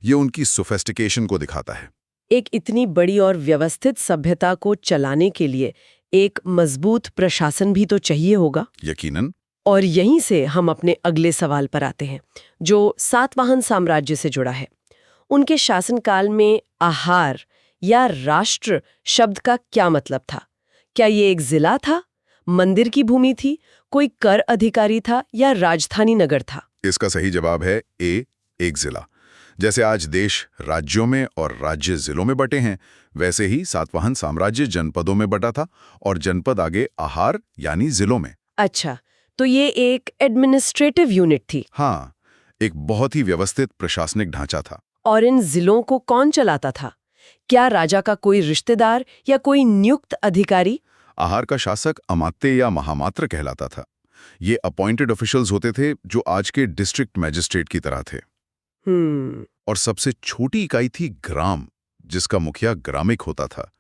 ये उनकी सोफिस्टिकेशन को दिखाता है। एक इतनी बड़ी और व्यवस्थित सभ्यता को चलाने के लिए एक मजबूत प्रशासन भी तो चाहिए होगा। यकीनन। और यहीं से हम अपने अगले सवाल पर आते हैं, जो सातवाहन साम्राज्य से जुड़ा है। उनके शासनकाल में आहार या राष्ट्र शब्द का क्या मतलब था? क्या ये एक जिला था, मंदिर की भूमि थी, कोई कर अधिकारी था, या राजधानी नगर था? इसका सही जवाब है ए, एक जिला। जैसे आज देश राज्यों में और राज्य जिलों में बटे हैं, वैसे ही सातवाहन साम्राज्य जनपदों में बटा था, और जनपद आगे आहार यानी जिलों में। अच्छा, तो ये एक एडमिनिस्ट्रेटिव यूनिट थी। हाँ, एक बहुत ही व्यवस्थित प्रशासनिक ढांचा था। और इन जिलों को कौन चलाता था? क्या राजा का कोई रिश्तेदार या कोई नियुक्त अधिकारी? आहार का शासक अमात्य या महामात्र कहलाता था। ये अपॉइंटेड ऑफिशियल्स होते थे जो आज के डिस्ट्रिक्ट मैजिस्ट्रेट की तरह थे। और सबसे छोटी इकाई थी ग्राम, जिसका मुखिया ग्रामिक होता था।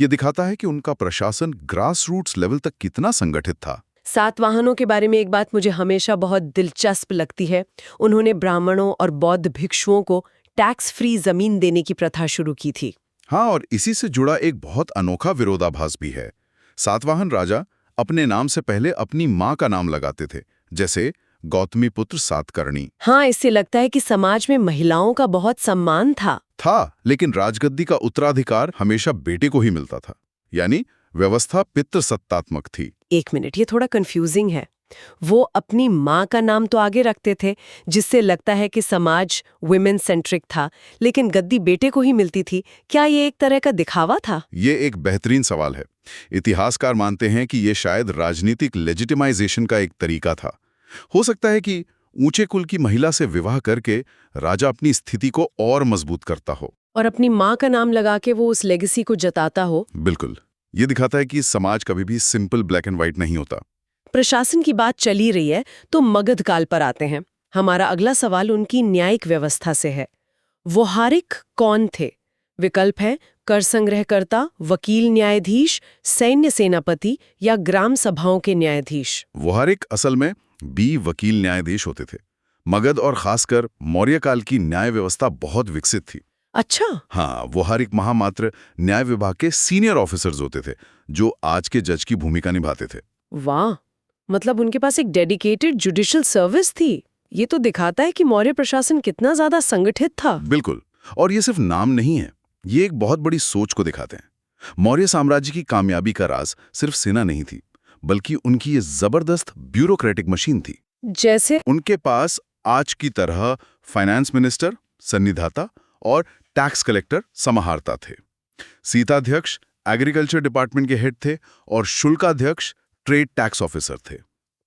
ये दिखाता है कि उनका प्रशासन ग्रास रूट्स लेवल तक कितना संगठित था। सातवाहनों के बारे में एक बात मुझे हमेशा बहुत दिलचस्प लगती है। उन्होंने ब्राह्मणों और बौद्ध भिक्षुओं को टैक्स फ्री जमीन देने की प्रथा शुरू की थी। हाँ, और इसी से जुड़ा एक बहुत अनोखा विरोधाभास भी है। सातवाहन राजा अपने नाम से पहले अपनी माँ का नाम लगाते थे, जैसे गौतमी पुत्र सातकर्णी। हाँ, इससे लगता है कि समाज में महिलाओं का बहुत सम्मान था। लेकिन राजगद्दी का उत्तराधिकार हमेशा बेटे को ही मिलता था, यानी व्यवस्था पितृसत्तात्मक थी। एक मिनट, ये थोड़ा कंफ्यूजिंग है। वो अपनी माँ का नाम तो आगे रखते थे, जिससे लगता है कि समाज वुमेन सेंट्रिक था, लेकिन गद्दी बेटे को ही मिलती थी। क्या ये एक तरह का दिखावा था? ये एक बेहतरीन सवाल है। इतिहासकार मानते हैं कि ये शायद राजनीतिक लेजिटिमाइजेशन का एक तरीका था। हो सकता है कि ऊंचे कुल की महिला से विवाह करके राजा अपनी स्थिति को और मजबूत करता हो। और अपनी माँ का नाम लगा के वो उस लेगेसी को जताता हो। बिल्कुल। ये दिखाता है कि समाज कभी भी सिंपल ब्लैक एंड व्हाइट नहीं होता। प्रशासन की बात चली रही है तो मगध काल पर आते हैं। हमारा अगला सवाल उनकी न्यायिक व्यवस्था से है। व्याहारिक कौन थे? विकल्प है कर संग्रहकर्ता, वकील न्यायाधीश, सैन्य सेनापति या ग्राम सभाओं के न्यायाधीश। व्यावहारिक असल में वकील न्यायाधीश होते थे। मगध और खासकर मौर्य काल की न्याय व्यवस्था बहुत विकसित थी। अच्छा। हाँ, व्यावहारिक महामात्र न्याय विभाग के सीनियर ऑफिसर्स होते थे, जो आज के जज की भूमिका निभाते थे। वाह, मतलब उनके पास एक डेडिकेटेड जुडिशियल सर्विस थी। ये तो दिखाता है कि मौर्य प्रशासन कितना ज्यादा संगठित था। बिल्कुल। और ये सिर्फ नाम नहीं है, ये एक बहुत बड़ी सोच को दिखाते हैं। मौर्य साम्राज्य की कामयाबी का राज सिर्फ सेना नहीं थी, बल्कि उनकी ये जबरदस्त ब्यूरोक्रेटिक मशीन थी। जैसे उनके पास आज की तरह फाइनेंस मिनिस्टर, सन्निधाता और टैक्स कलेक्टर समाहर्ता थे। सीताध्यक्ष एग्रीकल्चर डिपार्टमेंट के हेड थे और शुल्काध्यक्ष ट्रेड टैक्स ऑफिसर थे।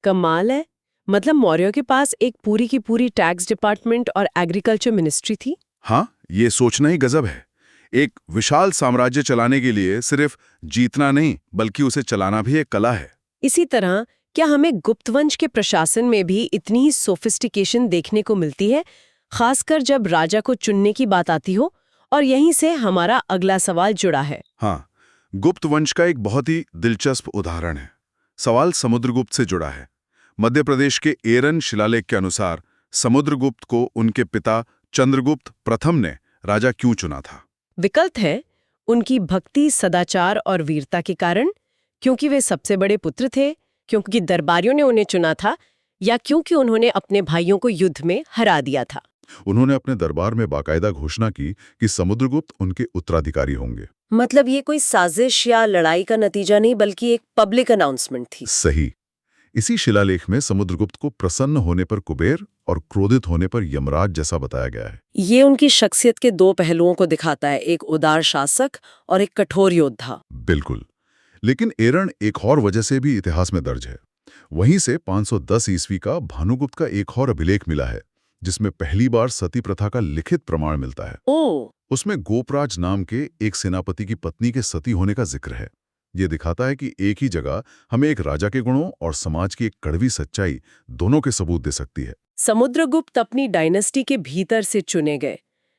कमाल है, मतलब मौर्यों के पास एक पूरी की पूरी टैक्स डिपार्टमेंट और एग्रीकल्चर मिनिस्ट्री थी। हाँ, ये सोचना ही गजब है। एक विशाल साम्राज्य चलाने के लिए सिर्फ जीतना नहीं, बल्कि उसे चलाना भी एक कला है। इसी तरह क्या हमें गुप्तवंश के प्रशासन में भी इतनी ही सोफिस्टिकेशन देखने को मिलती है, खासकर जब राजा को चुनने की बात आती हो? और यहीं से हमारा अगला सवाल जुड़ा है। हाँ, गुप्त वंश का एक बहुत ही दिलचस्प उदाहरण है। सवाल समुद्रगुप्त से जुड़ा है। मध्य प्रदेश के एरन शिलालेख के अनुसार समुद्रगुप्त को उनके पिता चंद्रगुप्त प्रथम ने राजा क्यों चुना था? विकल्प है उनकी भक्ति, सदाचार और वीरता के कारण, क्योंकि वे सबसे बड़े पुत्र थे, क्योंकि दरबारियों ने उन्हें चुना था, या क्योंकि उन्होंने अपने भाइयों को युद्ध में हरा दिया था। उन्होंने अपने दरबार में बाकायदा घोषणा की कि समुद्रगुप्त उनके उत्तराधिकारी होंगे। मतलब ये कोई साजिश या लड़ाई का नतीजा नहीं, बल्कि एक पब्लिक अनाउंसमेंट थी। सही। इसी शिलालेख में समुद्रगुप्त को प्रसन्न होने पर कुबेर और क्रोधित होने पर यमराज जैसा बताया गया है। ये उनकी शख्सियत के दो पहलुओं को दिखाता है, एक उदार शासक और एक कठोर योद्धा। बिल्कुल। लेकिन एरन एक और वजह से भी इतिहास में दर्ज है। वहीं से 510 ईस्वी का भानुगुप्त का एक और अभिलेख मिला है, जिसमें पहली बार सती प्रथा का लिखित प्रमाण मिलता है। उसमें गोपराज नाम के एक सेनापति की पत्नी के सती होने का जिक्र है। ये दिखाता है कि एक ही जगह हमें एक राजा के गुणों और समाज की एक कड़वी सच्चाई दोनों के सबूत दे सकती है। समुद्रगुप्त अपनी डायनेस्टी के भीतर से चुने गए,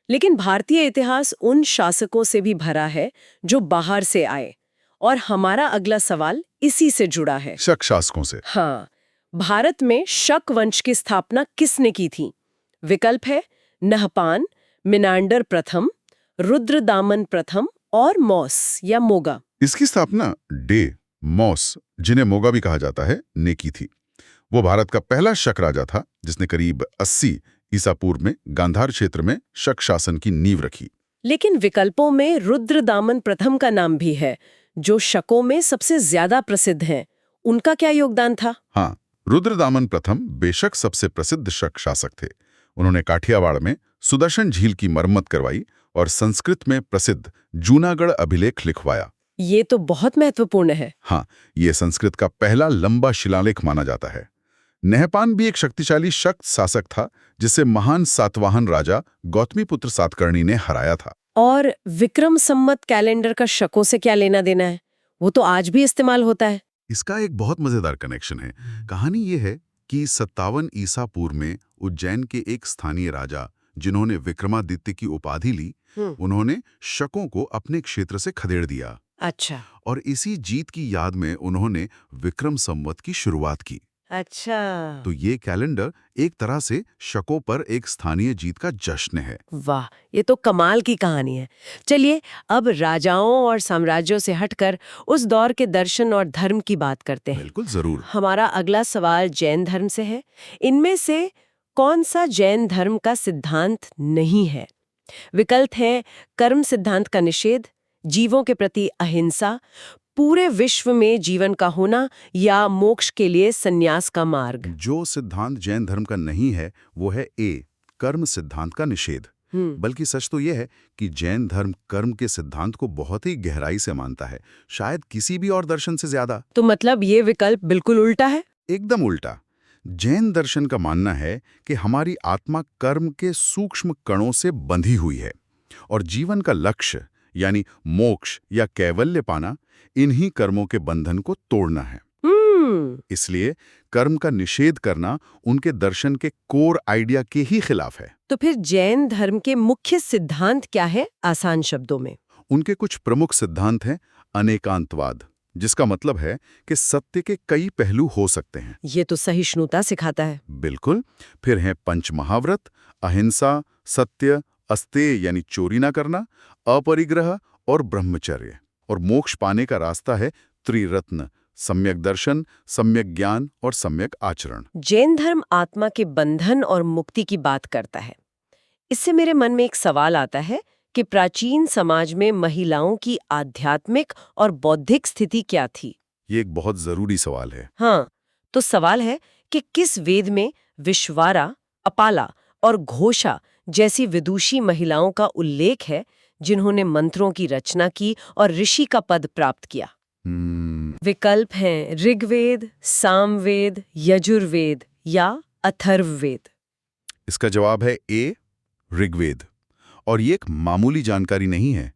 लेकिन भारतीय इतिहास उन शासकों से भी भरा है जो बाहर से आए। और हमारा अगला सवाल इसी से जुड़ा है, शक शासकों से। हाँ, भारत में शक वंश की स्थापना किसने की थी? विकल्प है नहपान, मिनांडर प्रथम, रुद्रदामन प्रथम और मौस या मोगा। इसकी स्थापना मौस, जिन्हें मोगा भी कहा जाता है, ने की थी। वो भारत का पहला शक राजा था, जिसने करीब 80 ईसा पूर्व में गांधार क्षेत्र में शक शासन की नींव रखी। लेकिन विकल्पों में रुद्रदामन प्रथम का नाम भी है, जो शकों में सबसे ज्यादा प्रसिद्ध हैं। उनका क्या योगदान था? हाँ, रुद्रदामन प्रथम बेशक सबसे प्रसिद्ध शक शासक थे। उन्होंने काठियावाड़ में सुदर्शन झील की मरम्मत करवाई और संस्कृत में प्रसिद्ध जूनागढ़ अभिलेख लिखवाया। ये तो बहुत महत्वपूर्ण है। हाँ, ये संस्कृत का पहला लंबा शिलालेख माना जाता है। नहपान भी एक शक्तिशाली शक शासक था, जिसे महान सातवाहन राजा गौतमीपुत्र सातकर्णी ने हराया था। और विक्रम संवत कैलेंडर का शकों से क्या लेना देना है? वो तो आज भी इस्तेमाल होता है। इसका एक बहुत मजेदार कनेक्शन है। कहानी ये है कि 57 ईसा पूर्व में उज्जैन के एक स्थानीय राजा, जिन्होंने विक्रमादित्य की उपाधि ली, उन्होंने शकों को अपने क्षेत्र से खदेड़ दिया। अच्छा। और इसी जीत की याद में उन्होंने विक्रम संवत की शुरुआत की। अच्छा, तो ये कैलेंडर एक तरह से शकों पर एक स्थानीय जीत का जश्न है। वाह, ये तो कमाल की कहानी है। चलिए अब राजाओं और साम्राज्यों से हटकर उस दौर के दर्शन और धर्म की बात करते हैं। बिल्कुल, जरूर। हमारा अगला सवाल जैन धर्म से है। इनमें से कौन सा जैन धर्म का सिद्धांत नहीं है? विकल्प है कर्म सिद्धांत का निषेध, जीवों के प्रति अहिंसा, पूरे विश्व में जीवन का होना या मोक्ष के लिए संन्यास का मार्ग। जो सिद्धांत जैन धर्म का नहीं है वो है ए, कर्म सिद्धांत का निषेध। बल्कि सच तो यह है कि जैन धर्म कर्म के सिद्धांत को बहुत ही गहराई से मानता है, शायद किसी भी और दर्शन से ज्यादा। तो मतलब ये विकल्प बिल्कुल उल्टा है? एकदम उल्टा। जैन दर्शन का मानना है कि हमारी आत्मा कर्म के सूक्ष्म कणों से बंधी हुई है और जीवन का लक्ष्य यानी मोक्ष या कैवल्य पाना इन्हीं कर्मों के बंधन को तोड़ना है। इसलिए कर्म का निषेध करना उनके दर्शन के कोर आइडिया के ही खिलाफ है। तो फिर जैन धर्म के मुख्य सिद्धांत क्या है आसान शब्दों में? उनके कुछ प्रमुख सिद्धांत हैं अनेकांतवाद, जिसका मतलब है कि सत्य के कई पहलू हो सकते हैं। ये तो सहिष्णुता सिखाता है। बिल्कुल। फिर है पंचमहाव्रत, अहिंसा, सत्य, अस्तेय यानी चोरी ना करना, अपरिग्रह और ब्रह्मचर्य। और मोक्ष पाने का रास्ता है त्रिरत्न, सम्यक दर्शन, सम्यक ज्ञान और सम्यक आचरण। जैन धर्म आत्मा के बंधन और मुक्ति की बात करता है। इससे मेरे मन में एक सवाल आता है कि प्राचीन समाज में महिलाओं की आध्यात्मिक और बौद्धिक स्थिति क्या थी? ये एक बहुत जरूरी सवाल है। हाँ, तो सवाल है कि किस वेद में विश्वारा, अपाला और घोषा जैसी विदुषी महिलाओं का उल्लेख है जिन्होंने मंत्रों की रचना की और ऋषि का पद प्राप्त किया? विकल्प हैं ऋग्वेद, सामवेद, यजुर्वेद या अथर्ववेद। इसका जवाब है ए, ऋग्वेद। और ये एक मामूली जानकारी नहीं है।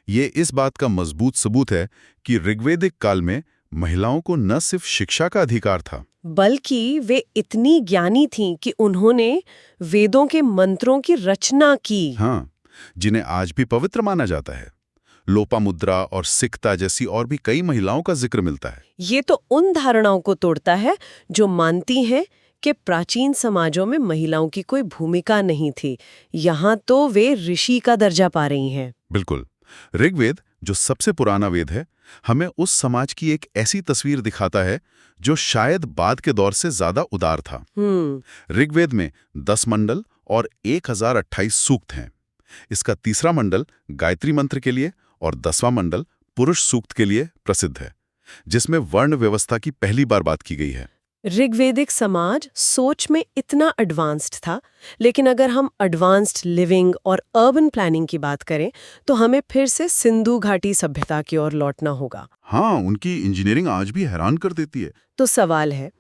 ये इस बात का मजबूत सबूत है कि ऋग्वेदिक काल में महिलाओं को न सिर्फ शिक्षा का अधिकार था, बल्कि वे इतनी ज्ञानी थीं कि उन्होंने वेदों के मंत्रों की रचना की। हाँ, जिन्हें आज भी पवित्र माना जाता है। लोपामुद्रा और सिकता जैसी और भी कई महिलाओं का जिक्र मिलता है। ये तो उन धारणाओं को तोड़ता है जो मानती हैं कि प्राचीन समाजों में महिलाओं की कोई भूमिका नहीं थी। यहाँ तो वे ऋषि का दर्जा पा रही हैं। बिल्कुल। ऋग्वेद, जो सबसे पुराना वेद है, हमें उस समाज की एक ऐसी तस्वीर दिखाता है जो शायद बाद के दौर से ज्यादा उदार था। ऋग्वेद में 10 मंडल और 1028 सूक्त हैं। इसका तीसरा मंडल गायत्री मंत्र के लिए और 10वां मंडल पुरुष सूक्त के लिए प्रसिद्ध है, जिसमें वर्ण व्यवस्था की पहली बार बात की गई है। ऋग्वेदिक समाज सोच में इतना एडवांस्ड था, लेकिन अगर हम एडवांस्ड लिविंग और अर्बन प्लानिंग की बात करें तो हमें फिर से सिंधु घाटी सभ्यता की ओर लौटना होगा। हाँ, उनकी इंजीनियरिंग आज भी हैरान कर देती है। तो सवाल है,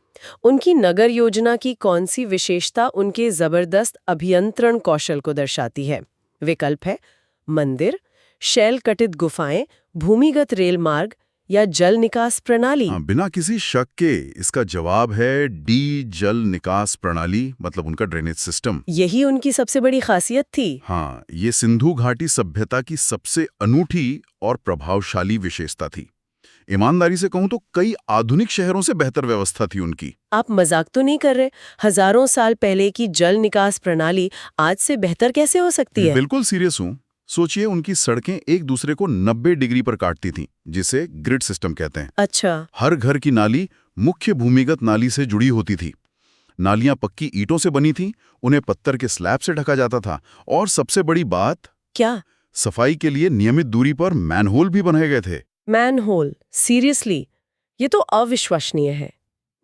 उनकी नगर योजना की कौन सी विशेषता उनके जबरदस्त अभियंत्रण कौशल को दर्शाती है? विकल्प है मंदिर, शैल कटित गुफाएं, भूमिगत रेल मार्ग या जल निकास प्रणाली। बिना किसी शक के इसका जवाब है डी, जल निकास प्रणाली, मतलब उनका ड्रेनेज सिस्टम। यही उनकी सबसे बड़ी खासियत थी। हाँ, ये सिंधु घाटी सभ्यता की सबसे अनूठी और प्रभावशाली विशेषता थी। ईमानदारी से कहूं तो कई आधुनिक शहरों से बेहतर व्यवस्था थी उनकी। आप मजाक तो नहीं कर रहे? हजारों साल पहले की जल निकास प्रणाली आज से बेहतर कैसे हो सकती है? बिल्कुल सीरियस हूं। सोचिए, उनकी सड़कें एक दूसरे को 90 डिग्री पर काटती थीं, जिसे ग्रिड सिस्टम कहते हैं। अच्छा। हर घर की नाली मुख्य भूमिगत नाली से जुड़ी होती थी। नालियां पक्की ईंटों से बनी थीं, उन्हें पत्थर के स्लैब से ढका जाता था। और सबसे बड़ी बात, क्या? सफाई के लिए नियमित दूरी पर मैनहोल भी बनाए गए थे। मैनहोल? सीरियसली? ये तो अविश्वसनीय है।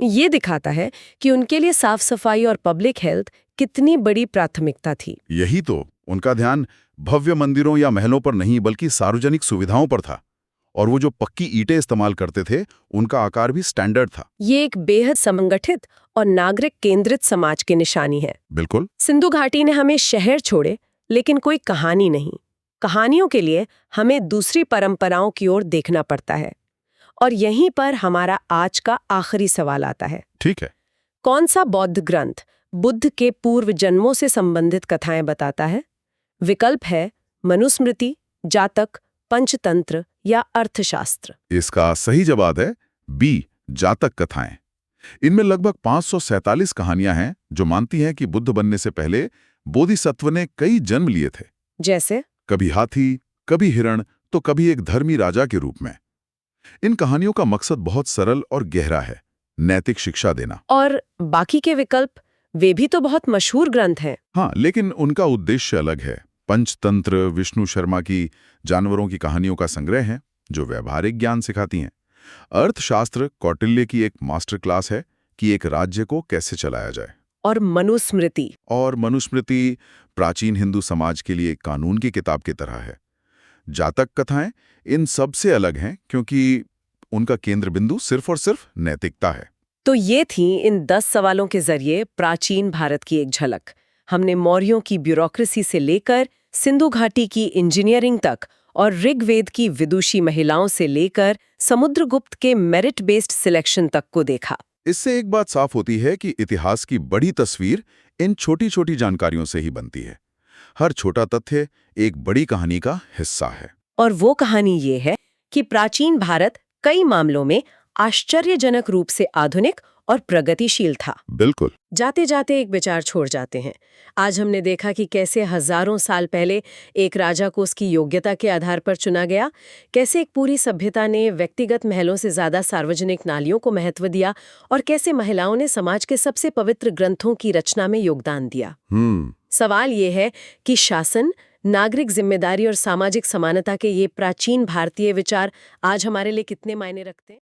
ये दिखाता है कि उनके लिए साफ सफाई और पब्लिक हेल्थ कितनी बड़ी प्राथमिकता थी। यही तो, उनका ध्यान भव्य मंदिरों या महलों पर नहीं बल्कि सार्वजनिक सुविधाओं पर था। और वो जो पक्की ईंटें इस्तेमाल करते थे, उनका आकार भी स्टैंडर्ड था। ये एक बेहद संगठित और नागरिक केंद्रित समाज की निशानी है। बिल्कुल। सिंधु घाटी ने हमें शहर छोड़े, लेकिन कोई कहानी नहीं। कहानियों के लिए हमें दूसरी परंपराओं की ओर देखना पड़ता है। और यहीं पर हमारा आज का आखिरी सवाल आता है। ठीक है। कौन सा बौद्ध ग्रंथ बुद्ध के पूर्व जन्मों से संबंधित कथाएं बताता है? विकल्प है मनुस्मृति, जातक, पंचतंत्र या अर्थशास्त्र। इसका सही जवाब है बी, जातक कथाएं। इनमें लगभग 547 कहानियां हैं जो मानती हैं कि बुद्ध बनने से पहले बोधिसत्व ने कई जन्म लिए थे। जैसे? कभी हाथी, कभी हिरण, तो कभी एक धर्मी राजा के रूप में। इन कहानियों का मकसद बहुत सरल और गहरा है, नैतिक शिक्षा देना। और बाकी के विकल्प, वे भी तो बहुत मशहूर ग्रंथ हैं। हाँ, लेकिन उनका उद्देश्य अलग है। पंचतंत्र विष्णु शर्मा की जानवरों की कहानियों का संग्रह है जो व्यवहारिक ज्ञान सिखाती हैं। अर्थशास्त्र कौटिल्य की एक मास्टर क्लास है कि एक राज्य को कैसे चलाया जाए। और मनुस्मृति। और मनुस्मृति प्राचीन हिंदू समाज के लिए एक कानून की किताब की तरह है। जातक कथाएं इन सब से अलग हैं क्योंकि उनका केंद्र बिंदु सिर्फ और सिर्फ नैतिकता है। तो ये थी इन 10 सवालों के जरिए प्राचीन भारत की एक झलक। हमने मौर्यों की ब्यूरोक्रेसी से लेकर सिंधु घाटी की इंजीनियरिंग तक और ऋग्वेद की विदुषी महिलाओं से लेकर समुद्रगुप्त के मेरिट बेस्ड सिलेक्शन तक को देखा। इससे एक बात साफ होती है कि इतिहास की बड़ी तस्वीर इन छोटी-छोटी जानकारियों से ही बनती है। हर छोटा तथ्य एक बड़ी कहानी का हिस्सा है। और वो कहानी ये है कि प्राचीन भारत कई मामलों में आश्चर्यजनक रूप से आधुनिक और प्रगतिशील था। बिल्कुल। जाते जाते एक विचार छोड़ जाते हैं। आज हमने देखा कि कैसे हजारों साल पहले एक राजा को उसकी योग्यता के आधार पर चुना गया, कैसे एक पूरी सभ्यता ने व्यक्तिगत महलों से ज्यादा सार्वजनिक नालियों को महत्व दिया और कैसे महिलाओं ने समाज के सबसे पवित्र ग्रंथों की रचना में योगदान दिया। सवाल ये है कि शासन, नागरिक जिम्मेदारी और सामाजिक समानता के ये प्राचीन भारतीय विचार आज हमारे लिए कितने मायने रखते हैं।